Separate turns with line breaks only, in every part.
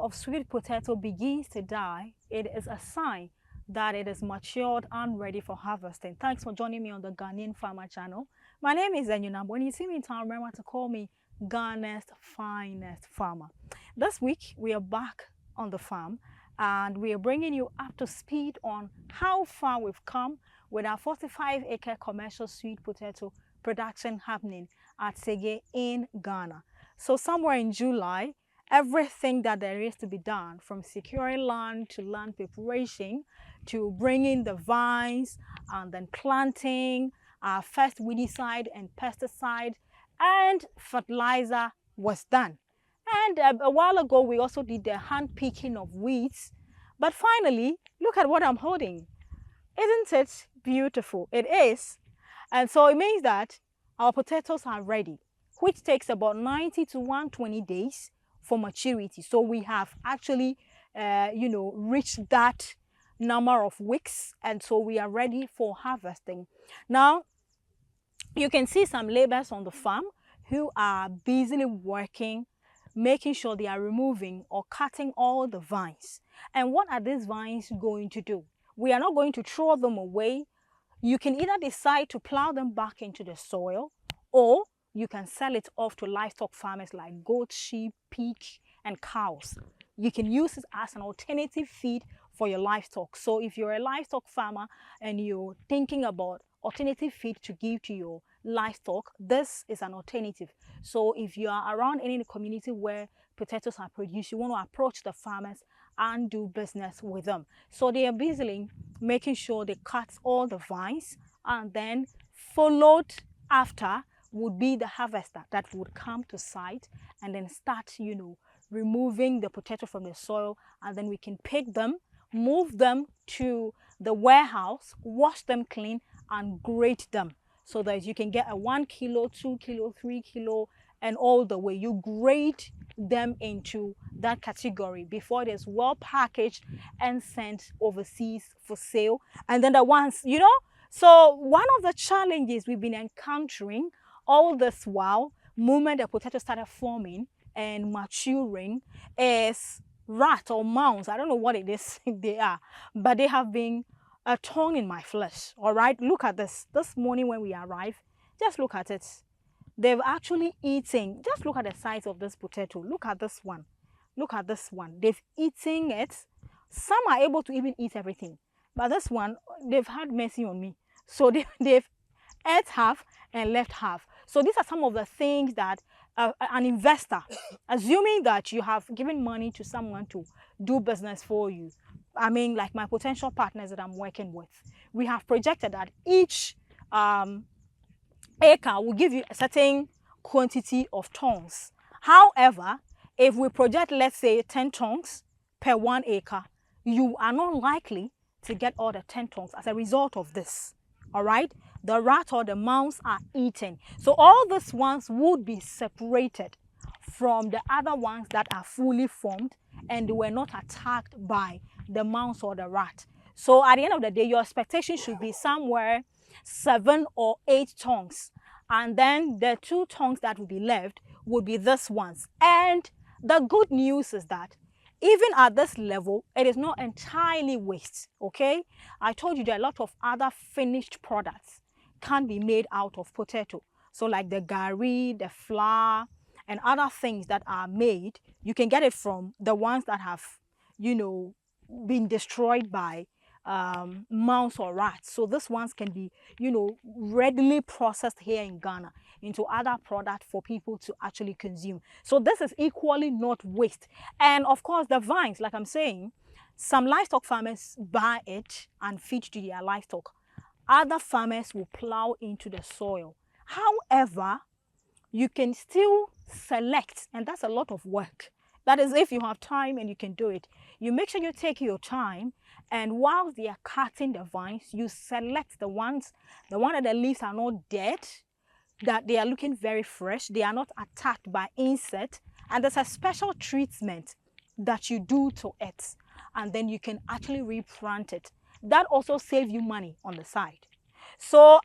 of sweet potato begins to die, it is a sign that it is matured and ready for harvesting. Thanks for joining me on the Ghanaian Farmer channel. My name is Enyunam. When you see me in town, remember to call me Ghana's finest farmer. This week, we are back on the farm and we are bringing you up to speed on how far we've come with our 45-acre commercial sweet potato production happening at Sege in Ghana. So somewhere in July, everything that there is to be done, from securing land to land preparation to bringing the vines and then planting our first weedicide and pesticide and fertilizer was done. And a while ago, we also did the hand picking of weeds. But finally, look at what I'm holding. Isn't it beautiful? It is. And so it means that our potatoes are ready, which takes about 90 to 120 days for maturity. So we have actually, reached that number of weeks. And so we are ready for harvesting. Now, you can see some laborers on the farm who are busily working, making sure they are removing or cutting all the vines. And what are these vines going to do? We are not going to throw them away. You can either decide to plow them back into the soil, or you can sell it off to livestock farmers like goat, sheep, pig, and cows. You can use it as an alternative feed for your livestock. So if you're a livestock farmer and you're thinking about alternative feed to give to your livestock, this is an alternative. So if you are around any community where potatoes are produced, you want to approach the farmers and do business with them. So they are busily making sure they cut all the vines, and then followed after would be the harvester that would come to site and then start, removing the potato from the soil, and then we can pick them, move them to the warehouse, wash them clean, and grate them so that you can get a 1 kilo, 2 kilo, 3 kilo, and all the way. You grade them into that category before it is well packaged and sent overseas for sale. And then the ones, so one of the challenges we've been encountering all this while, moment the potato started forming and maturing, is rat or mouse. I don't know what it is they are, but they have been a thorn in my flesh. All right, look at this. This morning when we arrived, just look at it. They've actually eaten. Just look at the size of this potato. Look at this one. Look at this one. They've eaten it. Some are able to even eat everything, but this one, they've had mercy on me. So they've ate half and left half. So these are some of the things that an investor, assuming that you have given money to someone to do business for you, I mean, like my potential partners that I'm working with, we have projected that each acre will give you a certain quantity of tons. However, if we project, let's say, 10 tons per 1 acre, you are not likely to get all the 10 tons as a result of this. All right, the rat or the mouse are eaten. So all these ones would be separated from the other ones that are fully formed and they were not attacked by the mouse or the rat. So at the end of the day, your expectation should be somewhere 7 or 8 tons. And then the 2 tons that will be left would be these ones. And the good news is that even at this level, it is not entirely waste, okay? I told you there are a lot of other finished products can be made out of potato. So like the gari, the flour, and other things that are made, you can get it from the ones that have, been destroyed by mouse or rats. So these ones can be, readily processed here in Ghana into other products for people to actually consume. So this is equally not waste. And of course, the vines, like I'm saying, some livestock farmers buy it and feed to their livestock. Other farmers will plow into the soil. However, you can still select, and that's a lot of work. That is if you have time and you can do it. You make sure you take your time, and while they are cutting the vines, you select the one that the leaves are not dead, that they are looking very fresh, they are not attacked by insects, and there's a special treatment that you do to it, and then you can actually replant it. That also saves you money on the side. So,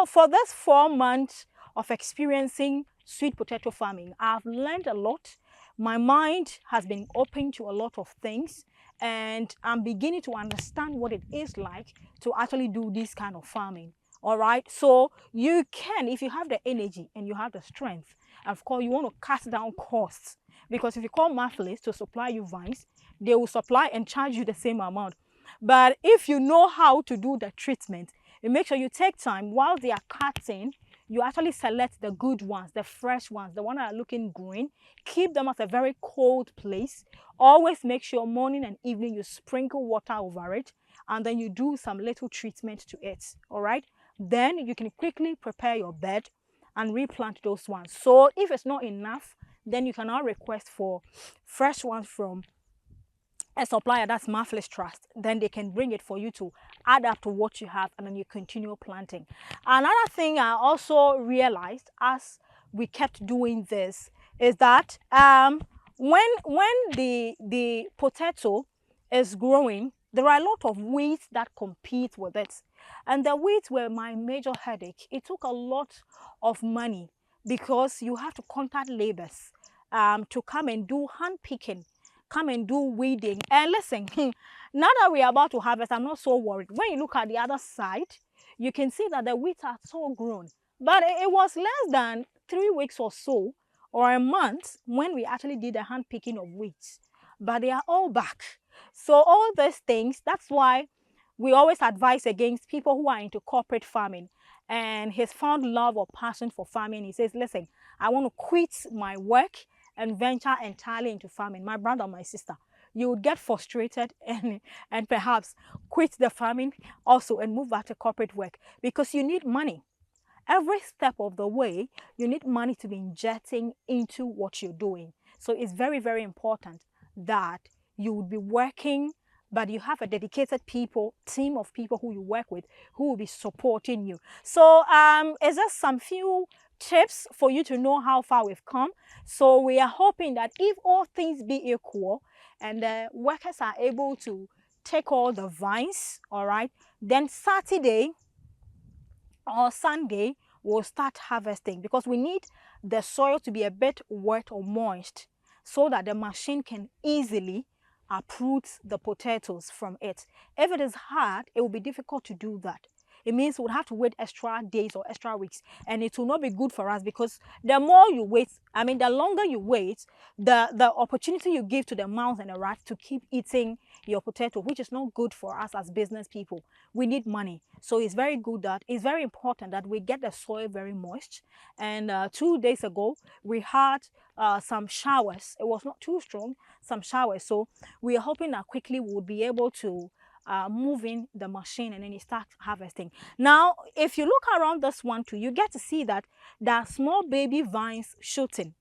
for this 4 months of experiencing sweet potato farming, I've learned a lot. my mind has been open to a lot of things, and I'm beginning to understand what it is like to actually do this kind of farming. All right, so you can, if you have the energy and you have the strength, of course you want to cut down costs, because if you call Marvelous to supply you vines, they will supply and charge you the same amount. But if you know how to do the treatment, you make sure you take time while they are cutting. You actually select the good ones, the fresh ones, the ones that are looking green. Keep them at a very cold place. Always make sure morning and evening you sprinkle water over it, and then you do some little treatment to it. All right, then you can quickly prepare your bed and replant those ones. So if it's not enough, then you can now request for fresh ones from a supplier, that's Marvelous Trust. Then they can bring it for you to add up to what you have, and then you continue planting. Another thing I also realized as we kept doing this is that when the potato is growing, there are a lot of weeds that compete with it, and the weeds were my major headache. It took a lot of money because you have to contact laborers to come and do hand picking, come and do weeding. And listen, now that we are about to harvest, I'm not so worried. When you look at the other side, you can see that the weeds are so grown. But it was less than 3 weeks or so, or a month, when we actually did the hand picking of weeds. But they are all back. So all these things, that's why we always advise against people who are into corporate farming and he's found love or passion for farming. He says, listen, I want to quit my work and venture entirely into farming. My brother, my sister, you would get frustrated and perhaps quit the farming also and move back to corporate work, because you need money. Every step of the way, you need money to be injecting into what you're doing. So it's very, very important that you would be working, but you have a dedicated team of people who you work with, who will be supporting you. So is there some few tips for you to know how far we've come? So we are hoping that if all things be equal and the workers are able to take all the vines, all right, then Saturday or Sunday we'll start harvesting, because we need the soil to be a bit wet or moist so that the machine can easily uproot the potatoes from it. If it is hard, it will be difficult to do that. It means we'll have to wait extra days or extra weeks, and it will not be good for us, because the more you wait, I mean, the longer you wait, the opportunity you give to the mouse and the rat to keep eating your potato, which is not good for us as business people. We need money. So it's very good that, it's very important that we get the soil very moist. And 2 days ago, we had some showers. It was not too strong, some showers. So we are hoping that quickly we'll be able to move in the machine and then you start harvesting. Now, if you look around this one too, you get to see that there are small baby vines shooting.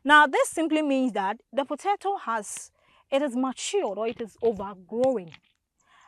Now, this simply means that the potato it is matured or it is overgrowing.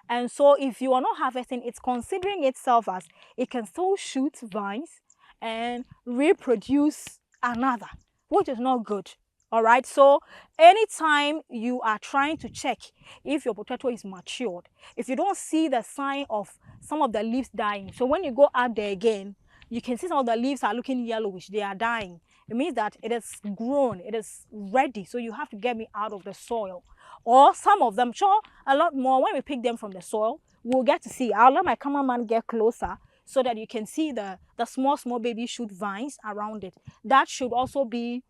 And so if you are not harvesting, it's considering itself as it can still shoot vines and reproduce another, which is not good. All right, so anytime you are trying to check if your potato is matured, if you don't see the sign of some of the leaves dying, so when you go out there again, you can see some of the leaves are looking yellowish, they are dying. It means that it is grown, it is ready, so you have to get me out of the soil. Or some of them, sure, a lot more, when we pick them from the soil, we'll get to see. I'll let my cameraman get closer so that you can see the small baby shoot vines around it. That should also be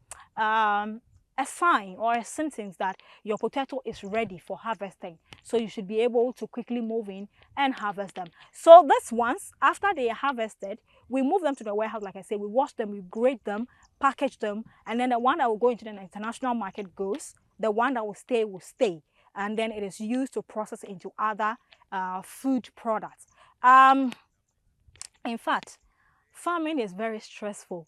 a sign or a sentence that your potato is ready for harvesting. So you should be able to quickly move in and harvest them. So these ones, after they are harvested, we move them to the warehouse. Like I said, we wash them, we grade them, package them, and then the one that will go into the international market goes. The one that will stay, and then it is used to process into other food products. In fact, farming is very stressful.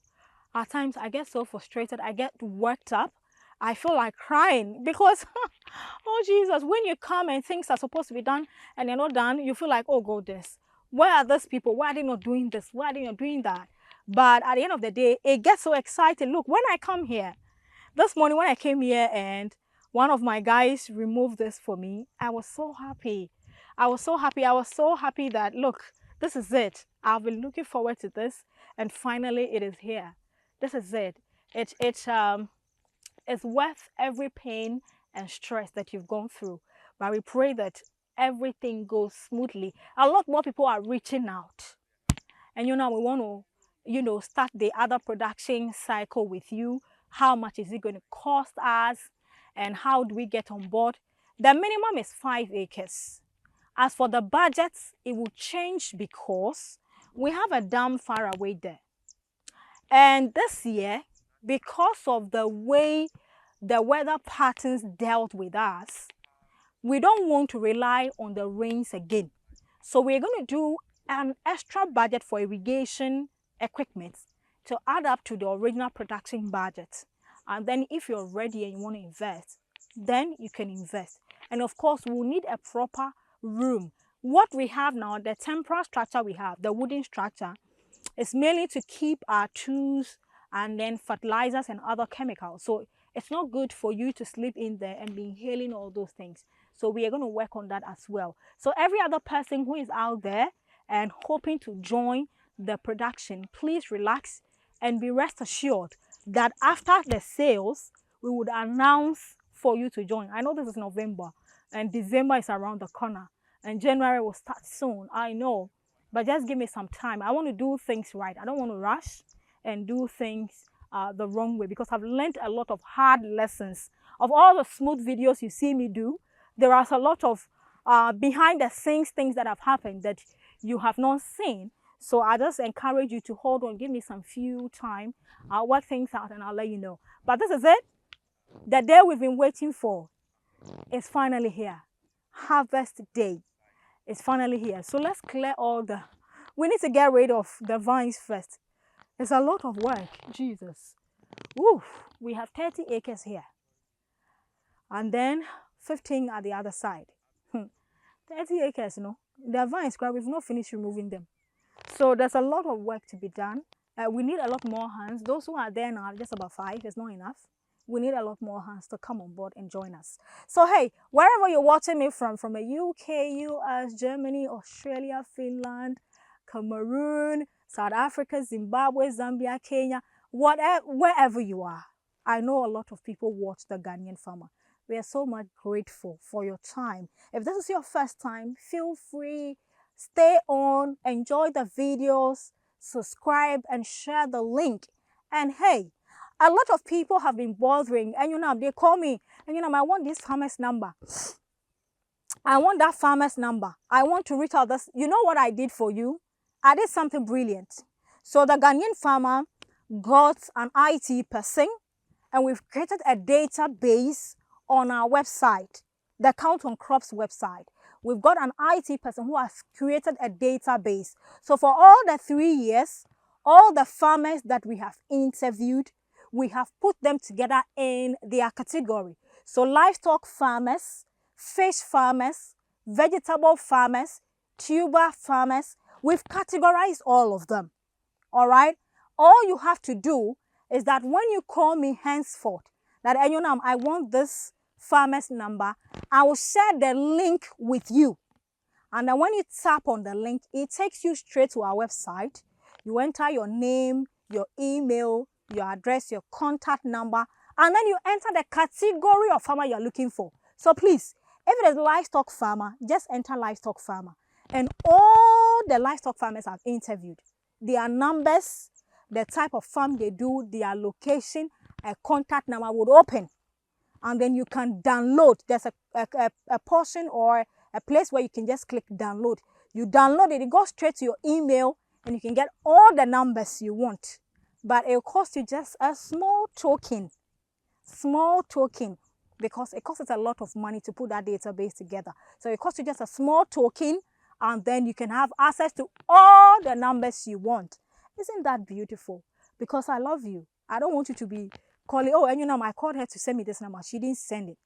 At times I get so frustrated, I get worked up, I feel like crying, because oh Jesus, when you come and things are supposed to be done and they're not done, you feel like, oh goodness, where are those people? Why are they not doing this? Why are they not doing that? But at the end of the day, it gets so exciting. Look, when I come here, this morning when I came here and one of my guys removed this for me, I was so happy. I was so happy. I was so happy that, look, this is it. I've been looking forward to this, and finally it is here. This is it. It's worth every pain and stress that you've gone through. But we pray that everything goes smoothly. A lot more people are reaching out. And we want to, start the other production cycle with you. How much is it going to cost us? And how do we get on board? The minimum is 5 acres. As for the budgets, it will change because we have a dam far away there. And this year, because of the way the weather patterns dealt with us, we don't want to rely on the rains again. So we're going to do an extra budget for irrigation equipment to add up to the original production budget. And then if you're ready and you want to invest, then you can invest. And of course, we'll need a proper room. What we have now, the temporary structure we have, the wooden structure, is mainly to keep our tools and then fertilizers and other chemicals. So it's not good for you to sleep in there and be inhaling all those things. So we are going to work on that as well. So every other person who is out there and hoping to join the production, please relax and be rest assured that after the sales, we would announce for you to join. I know this is November and December is around the corner and January will start soon. I know, but just give me some time. I want to do things right. I don't want to rush and do things the wrong way, because I've learned a lot of hard lessons. Of all the smooth videos you see me do, there are a lot of behind the scenes things that have happened that you have not seen. So I just encourage you to hold on, give me some few time. I'll work things out and I'll let you know. But this is it. The day we've been waiting for is finally here. Harvest day is finally here. So let's clear all the... We need to get rid of the vines first. It's a lot of work. Jesus. Woo. We have 30 acres here. And then 15 at the other side. 30 acres, The vines, we've not finished removing them. So there's a lot of work to be done. We need a lot more hands. Those who are there now, just about 5, it's not enough. We need a lot more hands to come on board and join us. So hey, wherever you're watching me from the UK, US, Germany, Australia, Finland, Cameroon, South Africa, Zimbabwe, Zambia, Kenya, wherever you are, I know a lot of people watch The Ghanaian Farmer. We are so much grateful for your time. If this is your first time, feel free, stay on, enjoy the videos, subscribe and share the link. And hey, a lot of people have been bothering, and they call me, and I want this farmer's number. I want that farmer's number. I want to reach out this. You know what I did for you? I did something brilliant. So the Ghanaian Farmer got an IT person, and we've created a database on our website, the Count on Crops website. We've got an IT person who has created a database. So for all the 3 years, all the farmers that we have interviewed, we have put them together in their category. So livestock farmers, fish farmers, vegetable farmers, tuber farmers, we've categorized all of them. All right? All you have to do is that when you call me henceforth, that I want this farmer's number, I will share the link with you. And then when you tap on the link, it takes you straight to our website. You enter your name, your email, your address, your contact number, and then you enter the category of farmer you're looking for. So please, if it is livestock farmer, just enter livestock farmer. And all the livestock farmers I've interviewed, their numbers, the type of farm they do, their location, a contact number would open. And then you can download. There's a portion or a place where you can just click download. You download it, it goes straight to your email, and you can get all the numbers you want. But it will cost you just a small token, because it costs a lot of money to put that database together. So it costs you just a small token, and then you can have access to all the numbers you want. Isn't that beautiful? Because I love you. I don't want you to be calling, oh, and I called her to send me this number. She didn't send it.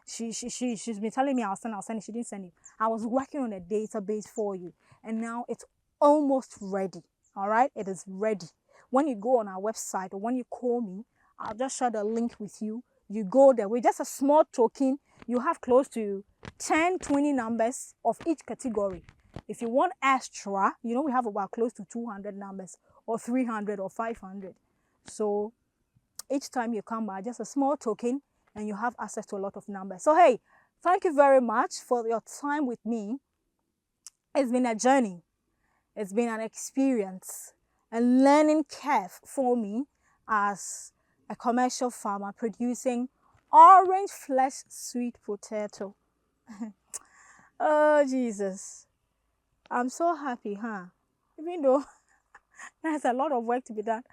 She's been telling me I'll send it. She didn't send it. I was working on a database for you, and now it's almost ready. All right? It is ready. When you go on our website or when you call me, I'll just share the link with you. You go there with just a small token. You have close to 10, 20 numbers of each category. If you want extra, we have about close to 200 numbers or 300 or 500. So each time you come by, just a small token, and you have access to a lot of numbers. So hey, thank you very much for your time with me. It's been a journey. It's been an experience, a learning curve for me as a commercial farmer producing orange flesh sweet potato. Oh, Jesus. I'm so happy, huh? Even though there's a lot of work to be done,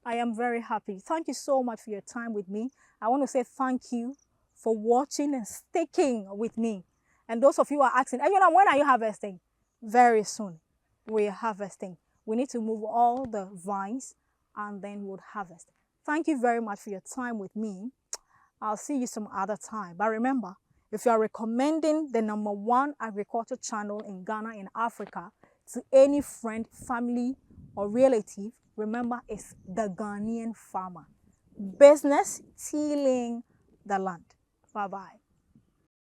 I am very happy. Thank you so much for your time with me. I want to say thank you for watching and sticking with me. And those of you who are asking, when are you harvesting? Very soon, we're harvesting. We need to move all the vines and then we'll harvest. Thank you very much for your time with me. I'll see you some other time. But remember, if you are recommending the #1 agriculture channel in Ghana and Africa to any friend, family, or relative, remember it's The Ghanaian Farmer. Business tilling the land. Bye-bye.